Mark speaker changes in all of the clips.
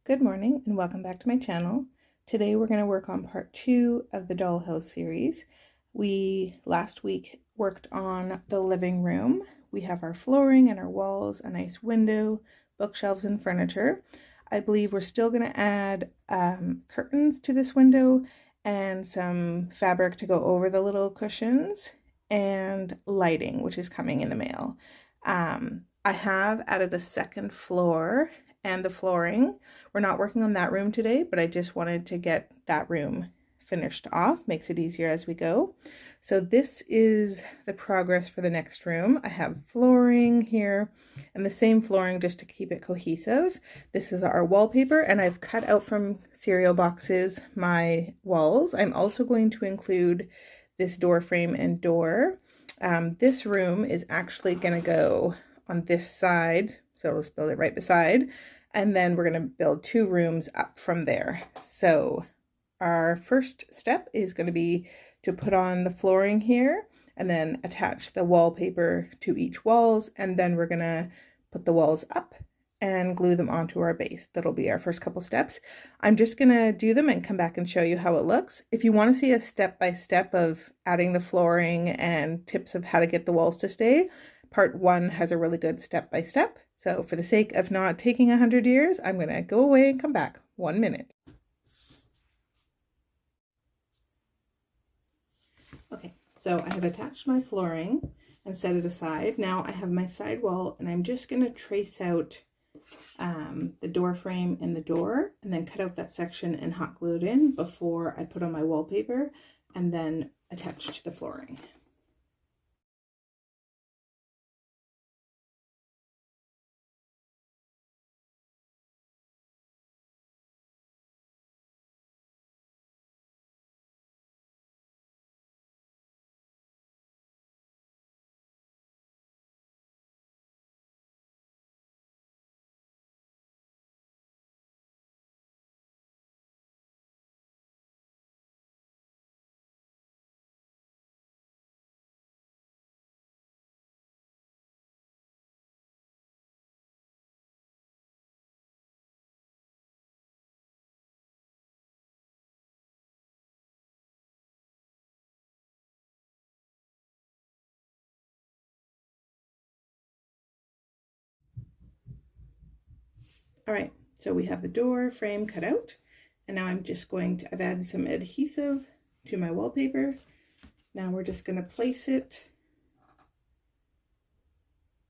Speaker 1: Good morning and welcome back to my channel. Today we're going to work on part 2 of the Dollhouse series. We last week worked on the living room. We have our flooring and our walls, a nice window, bookshelves and furniture. I believe we're still going to add curtains to this window and some fabric to go over the little cushions and lighting, which is coming in the mail. I have added a second floor and the flooring. We're not working on that room today, but I just wanted to get that room finished off. Makes it easier as we go. So this is the progress for the next room. I have flooring here and the same flooring just to keep it cohesive. This is our wallpaper and I've cut out from cereal boxes my walls. I'm also going to include this door frame and door. This room is actually going to go on this side, so let's build it right beside, and then we're going to build 2 rooms up from there. So our first step is going to be to put on the flooring here and then attach the wallpaper to each walls, and then we're going to put the walls up and glue them onto our base. That'll be our first couple steps. I'm just going to do them and come back and show you how it looks. If you want to see a step-by-step of adding the flooring and tips of how to get the walls to stay, part 1 has a really good step-by-step. So for the sake of not taking 100 years, I'm going to go away and come back. 1 minute. Okay, so I have attached my flooring and set it aside. Now I have my side wall and I'm just going to trace out the door frame and the door and then cut out that section and hot glue it in before I put on my wallpaper and then attach to the flooring. All right, so we have the door frame cut out, and now I'm just going to, I've added some adhesive to my wallpaper. Now we're just going to place it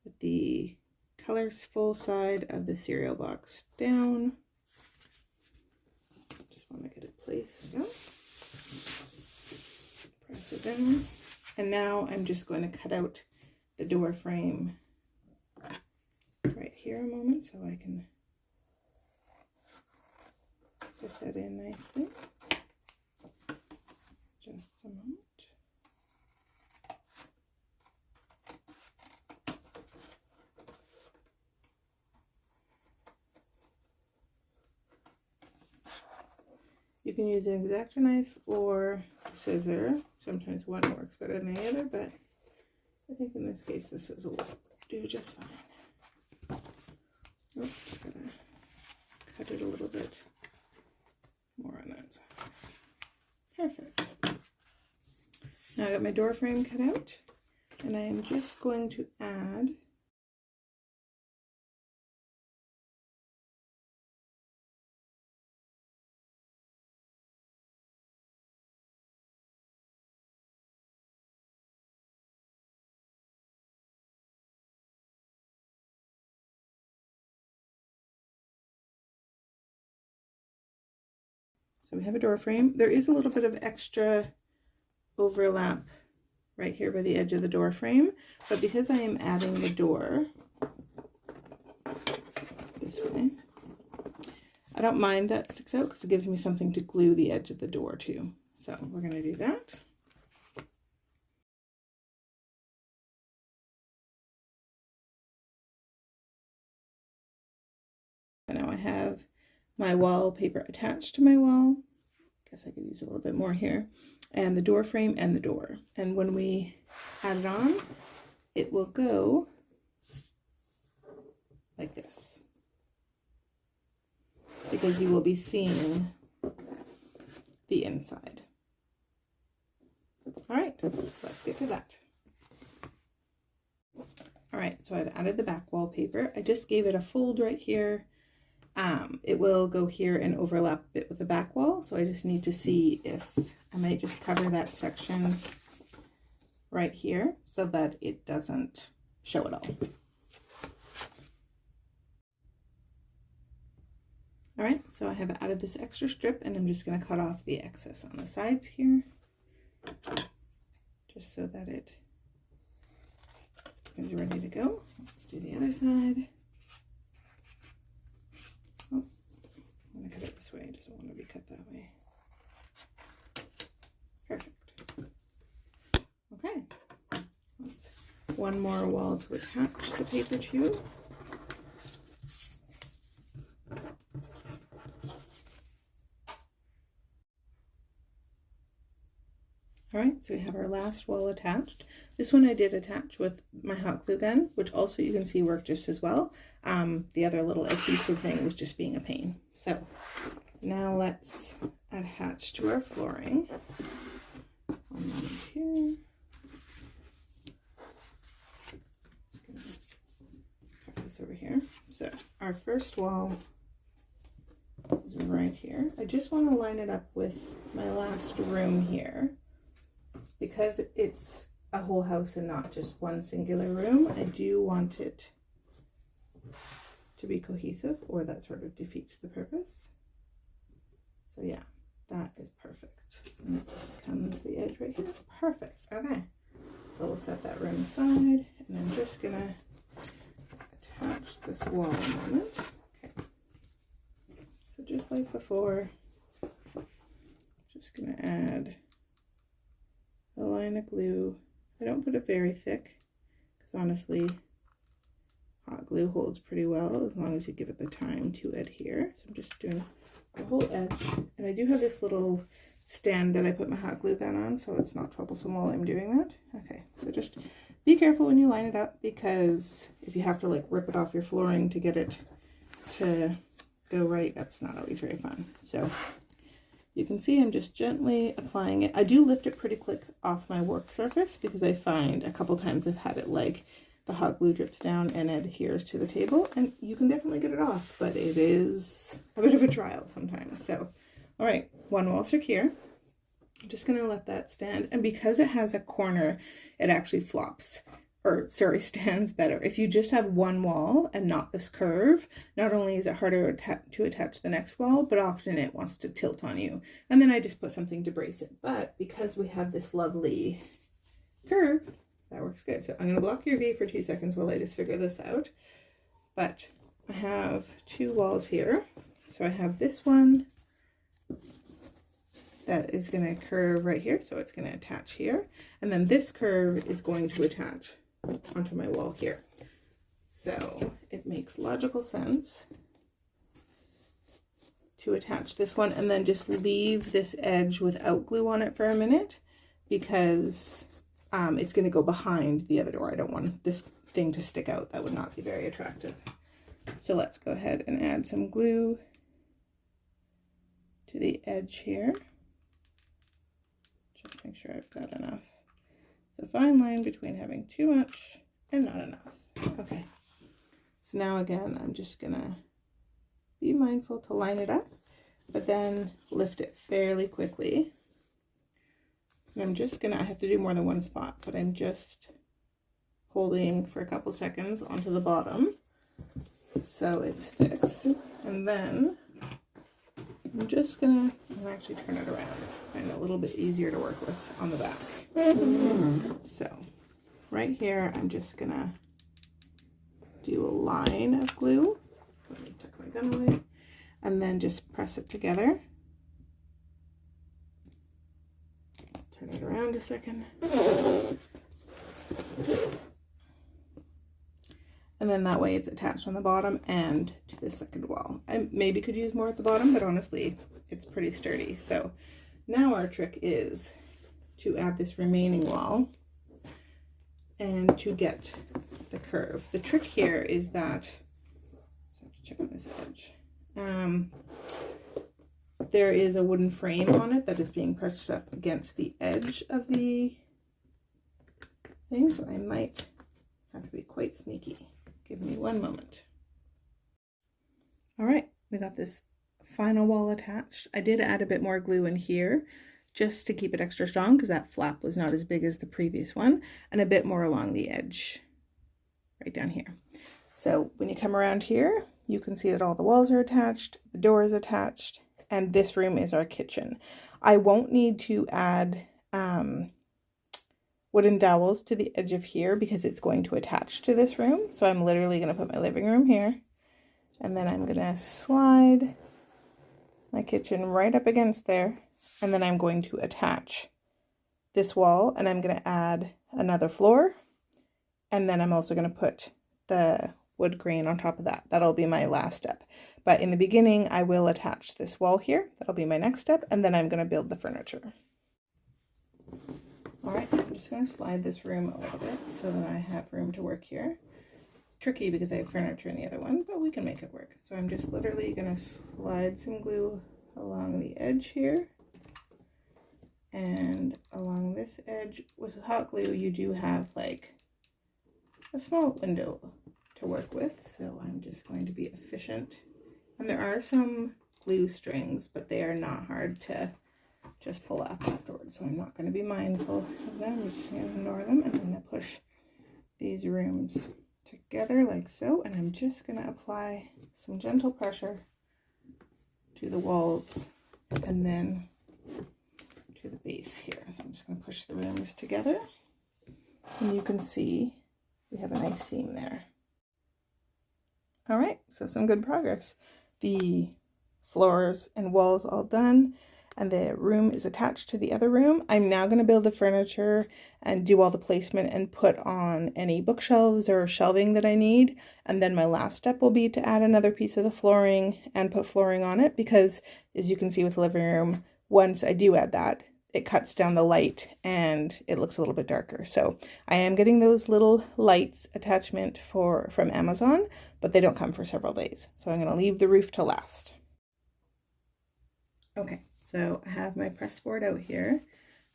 Speaker 1: with the colorful side of the cereal box down. Just want to get it placed down. Press it down. And now I'm just going to cut out the door frame right here a moment so I can get that in nicely. Just a moment. You can use an X-Acto knife or a scissor. Sometimes one works better than the other, but I think in this case the scissor will do just fine. Oh, just gotta cut it a little bit more on that side. Perfect. Now I got my door frame cut out, and I am just going to add so we have a door frame. There is a little bit of extra overlap right here by the edge of the door frame, but because I am adding the door this way, I don't mind that sticks out because it gives me something to glue the edge of the door to. So we're going to do that. And now I have my wallpaper attached to my wall. I guess I could use a little bit more here. And the door frame and the door. And when we add it on, it will go like this. because you will be seeing the inside. All right, let's get to that. All right, so I've added the back wallpaper. I just gave it a fold right here. It will go here and overlap a bit with the back wall, so I just need to see if I might just cover that section right here so that it doesn't show it all. All right, so I have added this extra strip and I'm just going to cut off the excess on the sides here, just so that it is ready to go. Let's do the other side. Oh, I'm going to cut it this way. It doesn't want to be cut that way. Perfect. Okay. One more wall to attach the paper to. All right, so we have our last wall attached. This one I did attach with my hot glue gun, which also you can see worked just as well. The other little adhesive thing was just being a pain. So now let's attach to our flooring. One here. Put this over here. So our first wall is right here. I just want to line it up with my last room here. Because it's a whole house and not just one singular room, I do want it to be cohesive, or that sort of defeats the purpose. So yeah, that is perfect. And it just comes the edge right here. Perfect. Okay. So we'll set that room aside, and I'm just gonna attach this wall a moment. Okay. So just like before, just gonna add a line of glue. I don't put it very thick because honestly hot glue holds pretty well as long as you give it the time to adhere. So I'm just doing the whole edge, and I do have this little stand that I put my hot glue gun on so it's not troublesome while I'm doing that. Okay, so just be careful when you line it up, because if you have to like rip it off your flooring to get it to go right, that's not always very fun. So you can see I'm just gently applying it. I do lift it pretty quick off my work surface because I find a couple times I've had it like the hot glue drips down and adheres to the table, and you can definitely get it off, but it is a bit of a trial sometimes. So, all right, one wall secure. I'm just gonna let that stand, and because it has a corner, it actually flops, or sorry, stands better. If you just have one wall and not this curve, not only is it harder to attach the next wall, but often it wants to tilt on you. And then I just put something to brace it. But because we have this lovely curve, that works good. So I'm going to block your view for 2 seconds while I just figure this out. But I have two walls here. So I have this one that is going to curve right here. So it's going to attach here. And then this curve is going to attach onto my wall here. So it makes logical sense to attach this one and then just leave this edge without glue on it for a minute, because it's going to go behind the other door. I don't want this thing to stick out. That would not be very attractive. So let's go ahead and add some glue to the edge here. Just make sure I've got enough. It's a fine line between having too much and not enough. Okay, so now again, I'm just gonna be mindful to line it up, but then lift it fairly quickly. And I'm just gonna, I have to do more than one spot, but I'm just holding for a couple seconds onto the bottom so it sticks. And then I'm just gonna actually turn it around and a little bit easier to work with on the back. So right here, I'm just gonna do a line of glue. Let me tuck my gun away. And then just press it together. Turn it around a second. And then that way it's attached on the bottom and to the second wall. I maybe could use more at the bottom, but honestly, it's pretty sturdy. So now our trick is to add this remaining wall and to get the curve. The trick here is that, I have to check on this edge. there is a wooden frame on it that is being pressed up against the edge of the thing, so I might have to be quite sneaky. Give me one moment. All right, we got this final wall attached. I did add a bit more glue in here just to keep it extra strong because that flap was not as big as the previous one, and a bit more along the edge right down here. So when you come around here, you can see that all the walls are attached, the door is attached, and this room is our kitchen. I won't need to add wooden dowels to the edge of here because it's going to attach to this room. So I'm literally going to put my living room here, and then I'm going to slide my kitchen right up against there, and then I'm going to attach this wall, and I'm going to add another floor, and then I'm also going to put the wood grain on top of that. That'll be my last step. But in the beginning, I will attach this wall here. That'll be my next step, and then I'm going to build the furniture. All right, so I'm just going to slide this room a little bit so that I have room to work here. It's tricky because I have furniture in the other one, but we can make it work. So I'm just literally going to slide some glue along the edge here. And along this edge, with hot glue, you do have like a small window to work with. So I'm just going to be efficient. And there are some glue strings, but they are not hard to just pull up afterwards, so I'm not going to be mindful of them. I'm just going to ignore them, and I'm going to push these rooms together like so, and I'm just going to apply some gentle pressure to the walls and then to the base here. So I'm just going to push the rooms together, and you can see we have a nice seam there. All right, so some good progress. The floors and walls all done, and the room is attached to the other room. I'm now going to build the furniture and do all the placement and put on any bookshelves or shelving that I need. And then my last step will be to add another piece of the flooring and put flooring on it, because as you can see with the living room, once I do add that, it cuts down the light and it looks a little bit darker. So I am getting those little lights attachment from Amazon, but they don't come for several days. So I'm going to leave the roof to last. Okay. So I have my press board out here.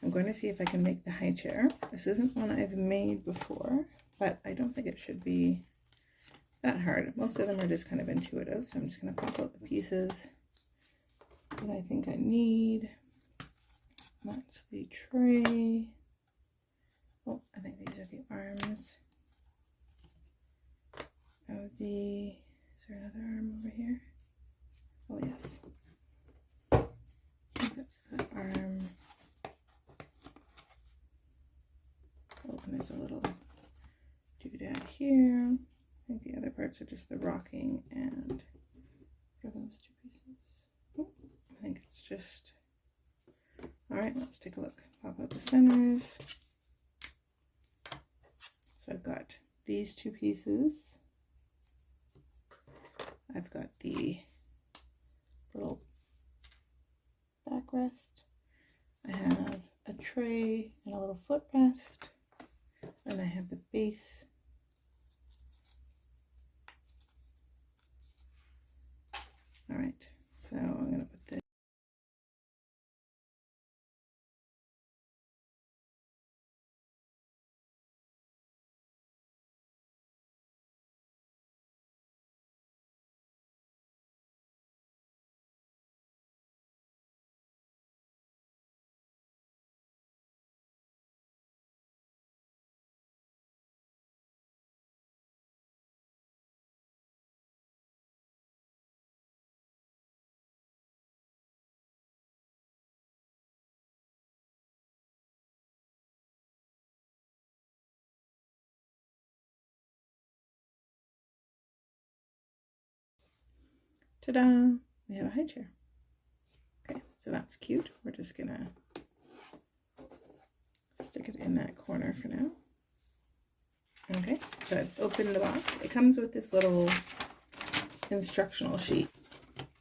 Speaker 1: I'm going to see if I can make the high chair. This isn't one I've made before, but I don't think it should be that hard. Most of them are just kind of intuitive. So I'm just going to pop out the pieces that I think I need. That's the tray. Oh, I think these are the arms of the, is there another arm over here? Oh yes. That's the arm. Oh, and there's a little doodad here. I think the other parts are just the rocking and what are those two pieces? Oh, I think it's just, all right, let's take a look. Pop out the centers. So I've got these two pieces. I've got the little backrest. I have a tray and a little footrest. And I have the base. All right, so I'm going to put this. Ta-da! We have a high chair. Okay, so that's cute. We're just gonna stick it in that corner for now. Okay, so I've opened the box. It comes with this little instructional sheet.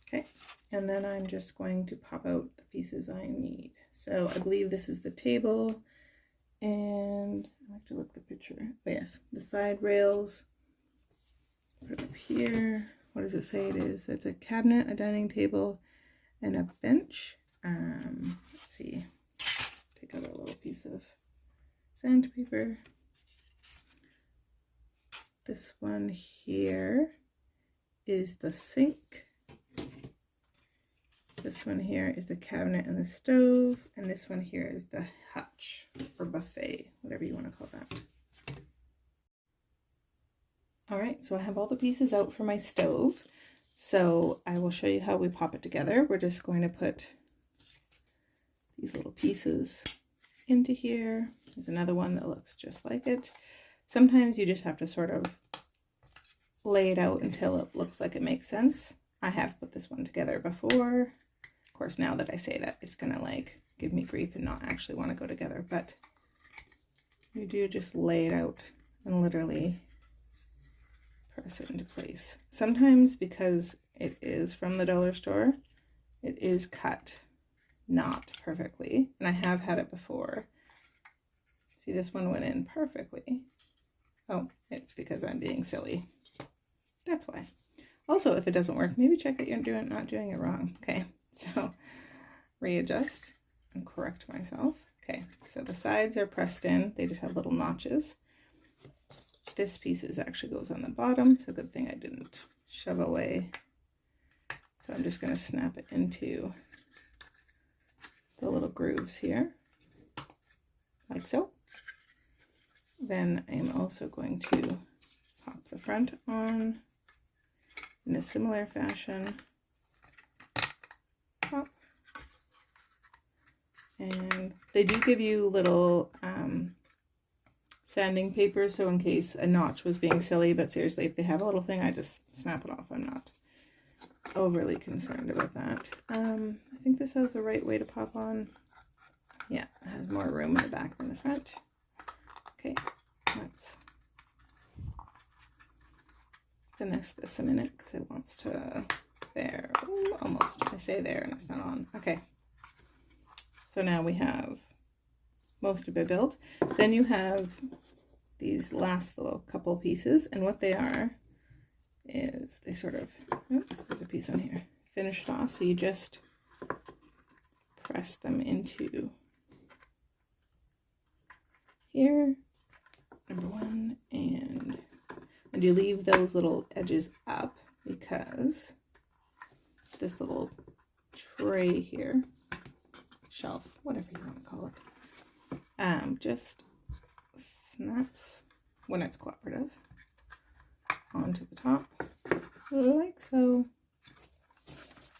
Speaker 1: Okay, and then I'm just going to pop out the pieces I need. So I believe this is the table, and I have to look the picture. Oh yes, the side rails. Put it up here. What does it say it is? It's a cabinet, a dining table, and a bench. Let's see, take out a little piece of sandpaper. This one here is the sink. This one here is the cabinet and the stove, and this one here is the hutch or buffet, whatever you want to call that. All right, so I have all the pieces out for my stove. So I will show you how we pop it together. We're just going to put these little pieces into here. There's another one that looks just like it. Sometimes you just have to sort of lay it out until it looks like it makes sense. I have put this one together before. Of course, now that I say that, it's gonna like give me grief and not actually want to go together, but you do just lay it out and literally press it into place. Sometimes, because it is from the dollar store, it is cut not perfectly, and I have had it before. See, this one went in perfectly. Oh, it's because I'm being silly. That's why. Also, if it doesn't work, maybe check that you're not doing it wrong. Okay, so readjust and correct myself. Okay, so the sides are pressed in. They just have little notches. This piece actually goes on the bottom, so good thing I didn't shove away. So I'm just going to snap it into the little grooves here, like so. Then I'm also going to pop the front on in a similar fashion. Pop. And they do give you little sanding paper, so in case a notch was being silly, but seriously, if they have a little thing, I just snap it off. I'm not overly concerned about that. I think this has the right way to pop on. Yeah, it has more room in the back than the front. Okay, let's finesse this a minute because it wants to, there, ooh, almost, I say there and it's not on. Okay, so now we have most of it built. Then you have these last little couple pieces, and what they are is they sort of, oops, there's a piece on here, finish it off. So you just press them into here, number one, and you leave those little edges up because this little tray here, shelf, whatever you want to call it, just snaps when it's cooperative onto the top, like so,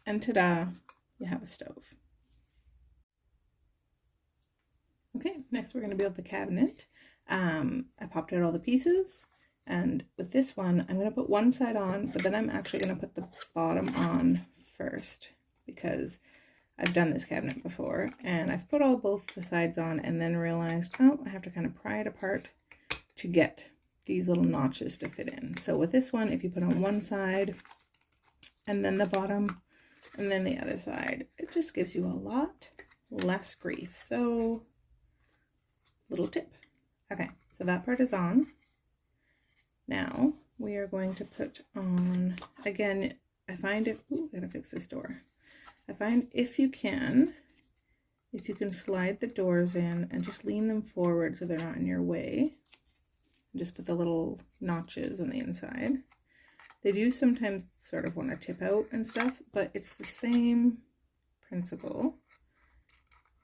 Speaker 1: and ta-da, you have a stove. Okay, next we're going to build the cabinet. I popped out all the pieces, and with this one, I'm going to put one side on, but then I'm actually going to put the bottom on first, because I've done this cabinet before, and I've put both the sides on and then realized, oh, I have to kind of pry it apart to get these little notches to fit in. So with this one, if you put on one side and then the bottom and then the other side, it just gives you a lot less grief. So, little tip. Okay, so that part is on. Now we are going to put on, again, I find it, ooh, I gotta fix this door. I find if you can slide the doors in and just lean them forward so they're not in your way, and just put the little notches on the inside. They do sometimes sort of want to tip out and stuff, but it's the same principle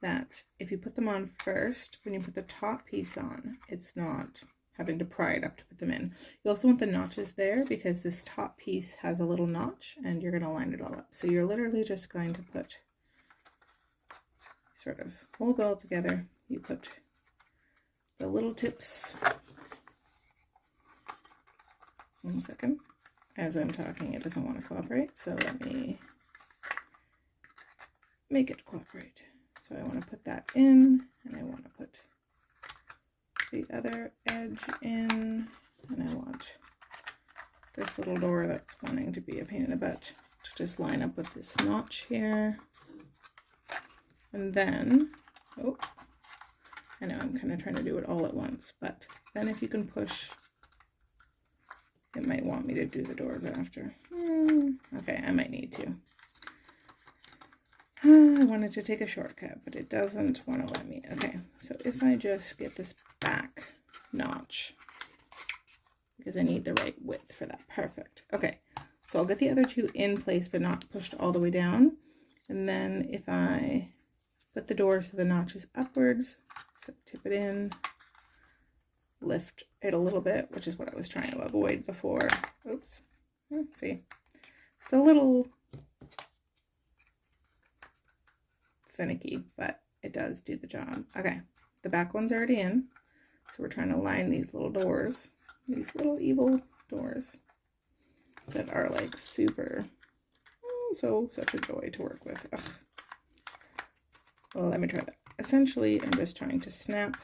Speaker 1: that if you put them on first, when you put the top piece on, it's not having to pry it up to put them in. You also want the notches there because this top piece has a little notch and you're going to line it all up. So you're literally just going to put, sort of hold it all together. You put the little tips, 1 second, as I'm talking it doesn't want to cooperate, so let me make it cooperate. So I want to put that in, and I want to put the other edge in, and I want this little door that's wanting to be a pain in the butt to just line up with this notch here. And then, oh, I know I'm kind of trying to do it all at once, but then if you can push, it might want me to do the doors after. Okay, I might need to. I wanted to take a shortcut, but it doesn't want to let me. Okay, so if I just get this back notch, because I need the right width for that. Perfect. Okay, so I'll get the other two in place, but not pushed all the way down. And then if I put the door so the notch is upwards, so tip it in, lift it a little bit, which is what I was trying to avoid before. Oops. See, it's a little finicky, but it does do the job. Okay, the back one's already in, so we're trying to line these little doors, these little evil doors that are like super, such a joy to work with. Ugh. Well, let me try that. Essentially, I'm just trying to snap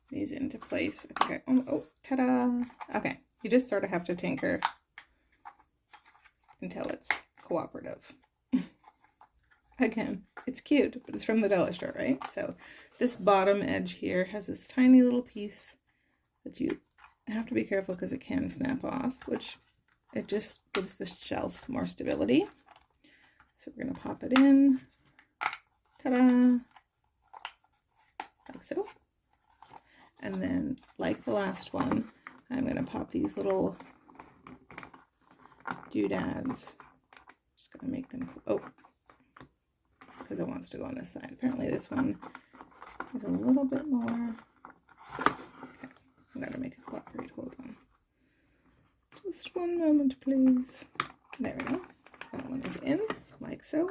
Speaker 1: these into place. Okay, oh, ta-da! Okay, you just sort of have to tinker until it's cooperative. Again, it's cute, but it's from the dollar store, right? So this bottom edge here has this tiny little piece that you have to be careful because it can snap off, which it just gives the shelf more stability. So we're going to pop it in, ta-da, like so. And then, like the last one, I'm going to pop these little doodads. Just going to make them, oh, because it wants to go on this side. Apparently this one is a little bit more. Okay, I'm going to make it cooperate. Hold on. Just one moment, please. There we go. That one is in, like so.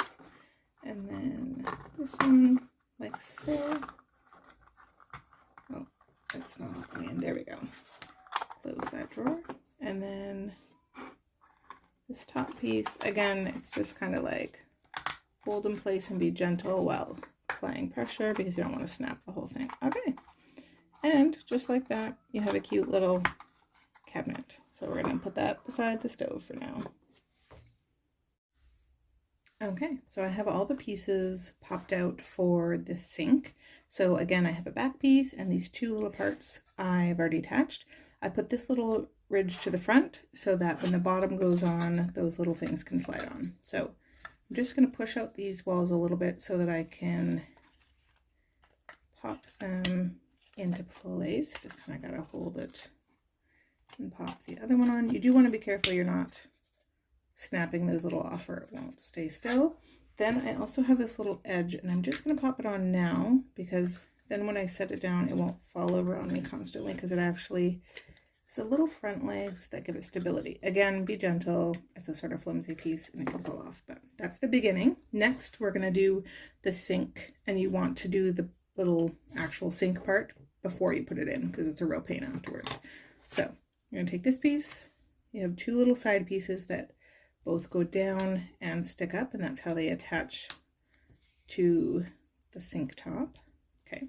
Speaker 1: And then this one, like so. Oh, that's not all the way in. There we go. Close that drawer. And then this top piece, again, it's just kind of like hold in place and be gentle while applying pressure because you don't want to snap the whole thing. Okay. And just like that, you have a cute little cabinet. So we're going to put that beside the stove for now. Okay, so I have all the pieces popped out for the sink. So again, I have a back piece and these two little parts I've already attached. I put this little ridge to the front so that when the bottom goes on, those little things can slide on. So I'm just going to push out these walls a little bit so that I can pop them into place. Just kind of got to hold it and pop the other one on. You do want to be careful you're not snapping those little off or it won't stay still. Then I also have this little edge and I'm just going to pop it on now because then when I set it down, it won't fall over on me constantly because it actually is the little front legs that give it stability. Again, be gentle. It's a sort of flimsy piece and it can fall off, but that's the beginning. Next, we're going to do the sink and you want to do the little actual sink part before you put it in because it's a real pain afterwards. So you're going to take this piece. You have two little side pieces that both go down and stick up, and that's how they attach to the sink top. Okay,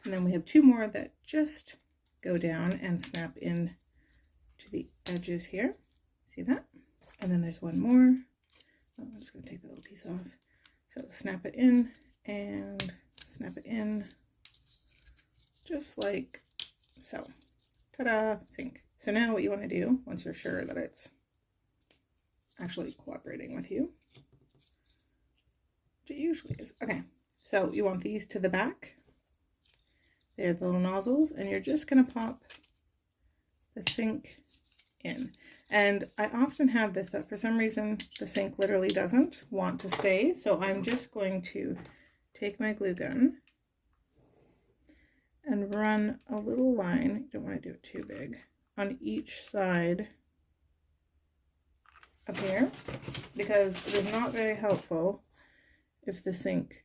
Speaker 1: and then we have two more that just go down and snap in to the edges here. See that? And then there's one more. Oh, I'm just going to take the little piece off. So snap it in and snap it in, just like so. Ta-da! Sink. So now what you want to do, once you're sure that it's actually cooperating with you, which it usually is. Okay, so you want these to the back. They're the little nozzles, and you're just going to pop the sink in. And I often have this that for some reason the sink literally doesn't want to stay, so I'm just going to take my glue gun and run a little line, you don't want to do it too big, on each side up here, because it is not very helpful if the sink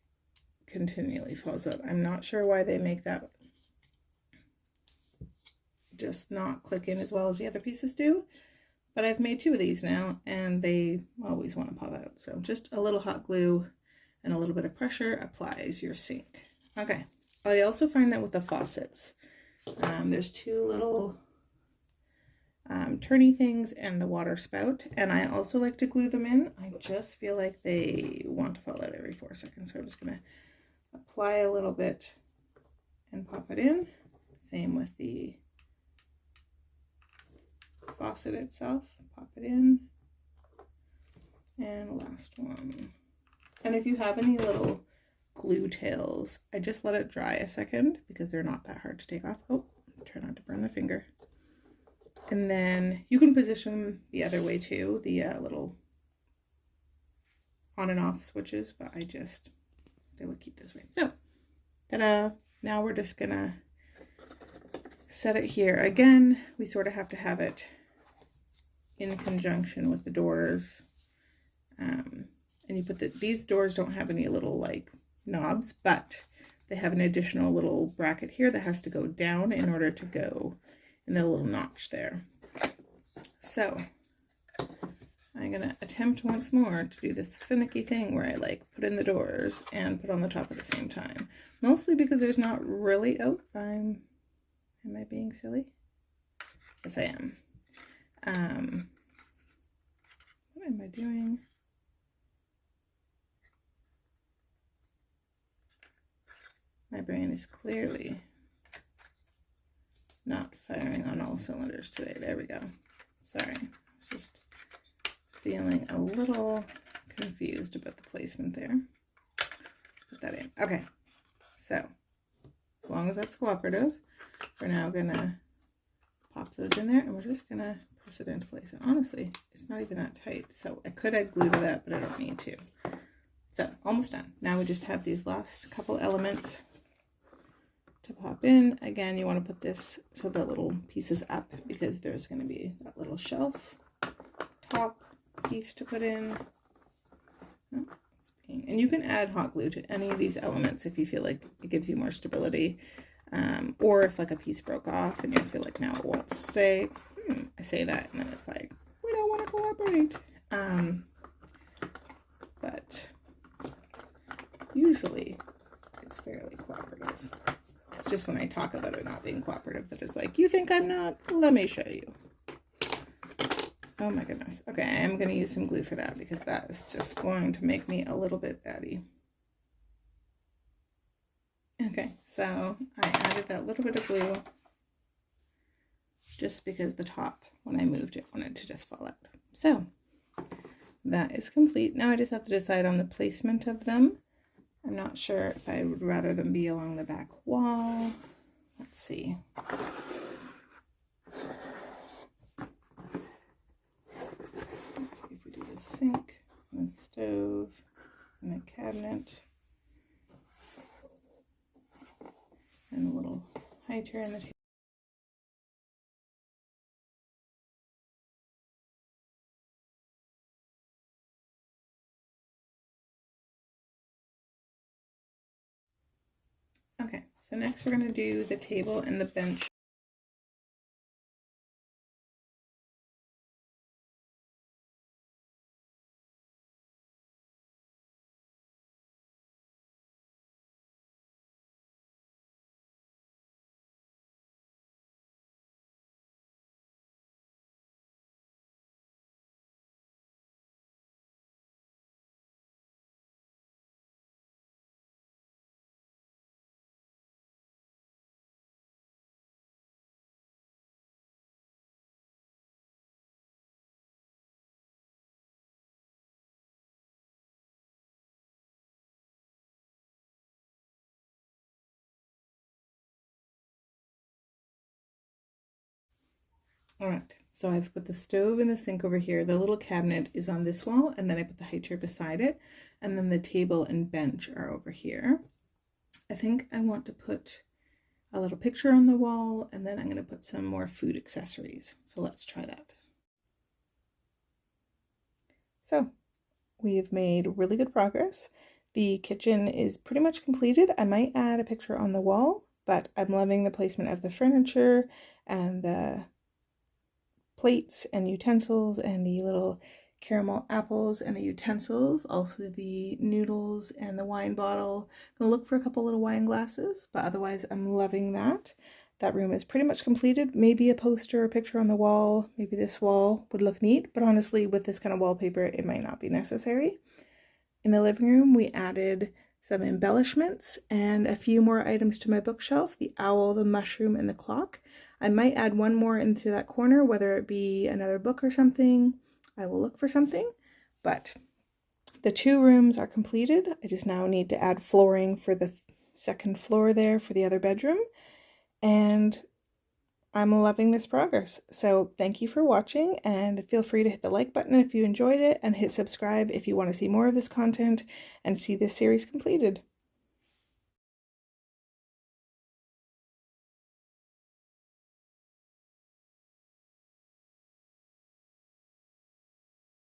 Speaker 1: continually falls out. I'm not sure why they make that just not click in as well as the other pieces do, but I've made two of these now and they always want to pop out. So just a little hot glue and a little bit of pressure applies your sink. Okay, I also find that with the faucets, there's two little turny things and the water spout, and I also like to glue them in. I just feel like they want to fall out every 4 seconds, so I'm just going to apply a little bit and pop it in. Same with the faucet itself, pop it in and last one. And if you have any little glue tails, I just let it dry a second because they're not that hard to take off. Oh, try not to burn the finger. And then you can position them the other way too, the little on and off switches, but they look cute this way. So, ta-da! Now we're just gonna set it here. Again, we sort of have to have it in conjunction with the doors. And you put these doors don't have any little like knobs, but they have an additional little bracket here that has to go down in order to go in the little notch there. So I'm gonna attempt once more to do this finicky thing where I like put in the doors and put on the top at the same time. Mostly because there's not really, oh, am I being silly? Yes, I am. What am I doing? My brain is clearly not firing on all cylinders today. There we go. Sorry. I was just feeling a little confused about the placement there. Let's put that in. Okay. So, as long as that's cooperative, we're now going to pop those in there and we're just going to press it into place. And honestly, it's not even that tight. So, I could add glue to that, but I don't need to. So, almost done. Now we just have these last couple elements to pop in. Again, you want to put this so the little piece is up because there's going to be that little shelf top piece to put in. Oh, and you can add hot glue to any of these elements if you feel like it gives you more stability, or if like a piece broke off and you feel like now it won't stay. I say that and then it's like, we don't want to cooperate. But usually it's fairly cooperative. It's just when I talk about it not being cooperative that it's like, you think I'm not? Let me show you. Oh my goodness. Okay, I am going to use some glue for that because that is just going to make me a little bit batty. Okay, so I added that little bit of glue just because the top, when I moved it, wanted to just fall out. So that is complete. Now I just have to decide on the placement of them. I'm not sure if I would rather them be along the back wall. Let's see. Let's see if we do the sink, and the stove, and the cabinet, and a little high chair in the table. Okay, so next we're going to do the table and the bench. All right, so I've put the stove and the sink over here. The little cabinet is on this wall, and then I put the high chair beside it, and then the table and bench are over here. I think I want to put a little picture on the wall, and then I'm going to put some more food accessories. So let's try that. So we've made really good progress. The kitchen is pretty much completed. I might add a picture on the wall, but I'm loving the placement of the furniture and the plates and utensils and the little caramel apples and the utensils, also the noodles and the wine bottle. I'm gonna look for a couple little wine glasses, but otherwise I'm loving that. That room is pretty much completed. Maybe a poster or picture on the wall. Maybe this wall would look neat, but honestly with this kind of wallpaper it might not be necessary. In the living room we added some embellishments and a few more items to my bookshelf, the owl, the mushroom, and the clock. I might add one more into that corner, whether it be another book or something. I will look for something, but The 2 rooms are completed. I just now need to add flooring for the second floor there for the other bedroom. And I'm loving this progress. So thank you for watching, and feel free to hit the like button if you enjoyed it, and hit subscribe if you want to see more of this content and see this series completed.